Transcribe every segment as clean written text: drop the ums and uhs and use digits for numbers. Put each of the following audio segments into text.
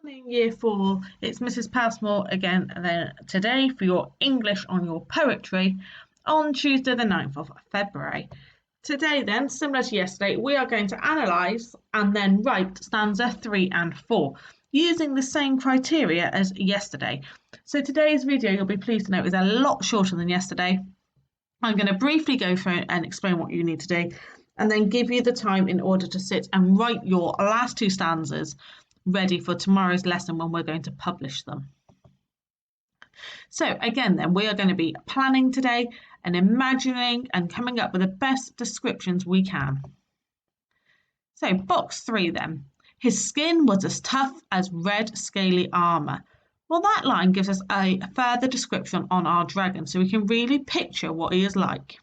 Morning, Year 4. It's Mrs. Passmore again, and then today for your English on your poetry on Tuesday, the 9th of February. Today, then, similar to yesterday, we are going to analyse and then write stanza 3 and 4 using the same criteria as yesterday. So today's video, you'll be pleased to know, is a lot shorter than yesterday. I'm going to briefly go through and explain what you need to do, and then give you the time in order to sit and write your last two stanzas ready for tomorrow's lesson when we're going to publish them. So again then, we are going to be planning today and imagining and coming up with the best descriptions we can. So box 3 then. His skin was as tough as red scaly armour. Well, that line gives us a further description on our dragon, so we can really picture what he is like.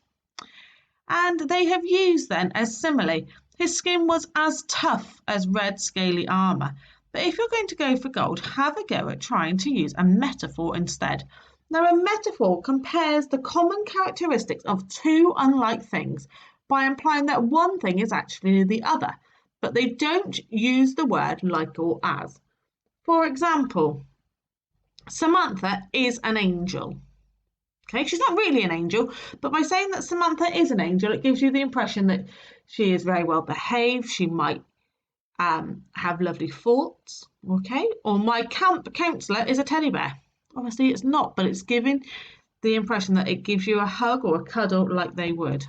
And they have used then as simile, his skin was as tough as red scaly armour. But if you're going to go for gold, have a go at trying to use a metaphor instead. Now, a metaphor compares the common characteristics of two unlike things by implying that one thing is actually the other, but they don't use the word like or as. For example, Samantha is an angel. Okay, she's not really an angel, but by saying that Samantha is an angel, it gives you the impression that she is very well behaved. She might have lovely thoughts, okay? Or my camp counsellor is a teddy bear. Obviously, it's not, but it's giving the impression that it gives you a hug or a cuddle like they would.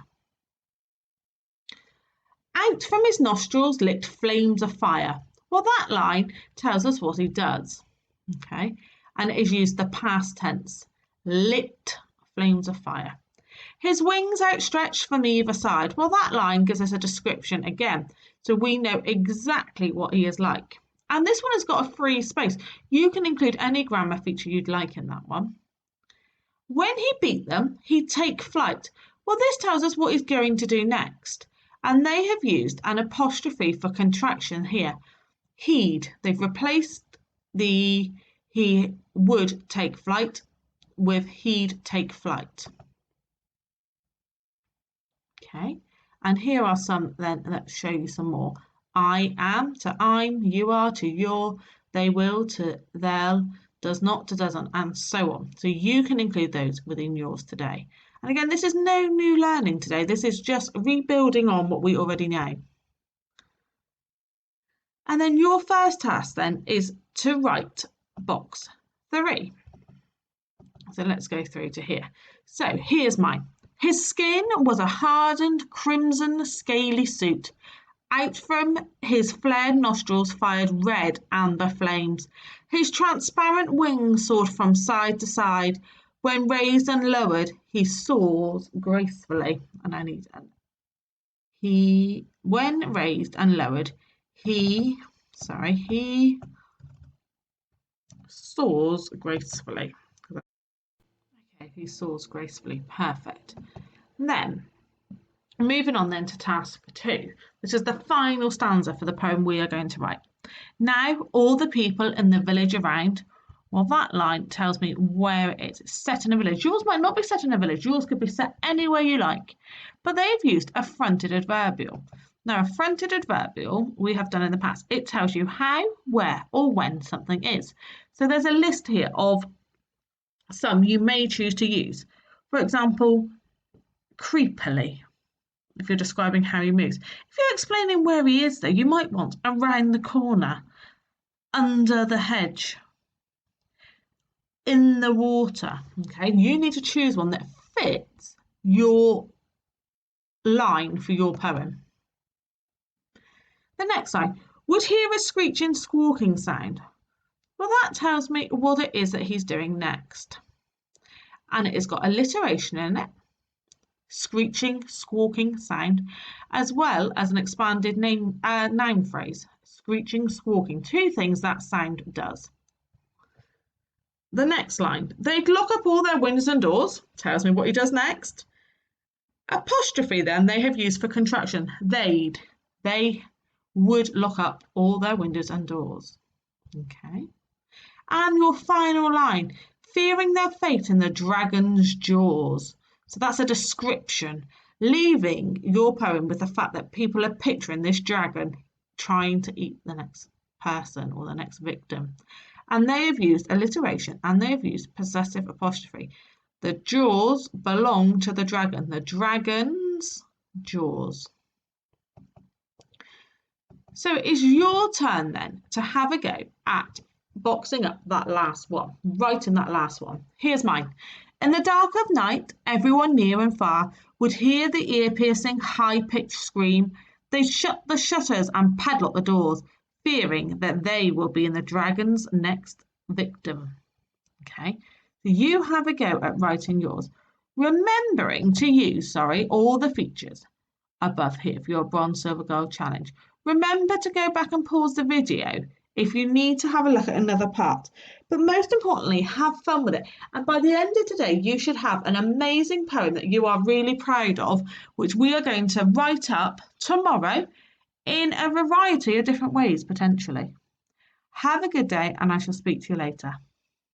Out from his nostrils licked flames of fire. Well, that line tells us what he does, okay? And it is used the past tense, lit flames of fire. His wings outstretched from either side. Well, that line gives us a description again, so we know exactly what he is like. And this one has got a free space. You can include any grammar feature you'd like in that one. When he beat them, he'd take flight. Well, this tells us what he's going to do next. And they have used an apostrophe for contraction here. He'd. They've replaced the he would take flight with he'd take flight. Okay, and here are some then, let's show you some more. I am to I'm, you are to your, they will to they'll, does not to doesn't, and so on. So you can include those within yours today. And again, this is no new learning today. This is just rebuilding on what we already know. And then your first task then is to write box 3. So let's go through to here. So here's mine. His skin was a hardened crimson scaly suit. Out from his flared nostrils fired red amber flames. His transparent wings soared from side to side. When raised and lowered, he soars gracefully. And I need when raised and lowered, he soars gracefully. Okay, he soars gracefully. Perfect. And then, moving on then to task 2. This is the final stanza for the poem we are going to write. Now, all the people in the village around, well, that line tells me where it is. It's set in a village. Yours might not be set in a village. Yours could be set anywhere you like. But they've used a fronted adverbial. Now, a fronted adverbial we have done in the past. It tells you how, where, or when something is. So there's a list here of some you may choose to use. For example, creepily, if you're describing how he moves. If you're explaining where he is, though, you might want around the corner, under the hedge, in the water. Okay, you need to choose one that fits your line for your poem. The next line, would hear a screeching, squawking sound. Well, that tells me what it is that he's doing next. And it has got alliteration in it, screeching, squawking sound, as well as an expanded noun phrase, screeching, squawking, 2 things that sound does. The next line, they'd lock up all their windows and doors, tells me what he does next. Apostrophe then they have used for contraction, they would lock up all their windows and doors. Okay. And your final line, fearing their fate in the dragon's jaws. So that's a description, leaving your poem with the fact that people are picturing this dragon trying to eat the next person or the next victim. And they have used alliteration and they have used possessive apostrophe. The jaws belong to the dragon. The dragon's jaws. So it is your turn then to have a go at boxing up that last one, writing that last one. Here's mine. In the dark of night, everyone near and far would hear the ear-piercing, high-pitched scream. They shut the shutters and padlock the doors, fearing that they will be the dragon's next victim. Okay, so you have a go at writing yours, remembering to use, all the features above here for your bronze, silver, gold challenge. Remember to go back and pause the video if you need to have a look at another part. But most importantly, have fun with it. And by the end of today, you should have an amazing poem that you are really proud of, which we are going to write up tomorrow in a variety of different ways, potentially. Have a good day, and I shall speak to you later.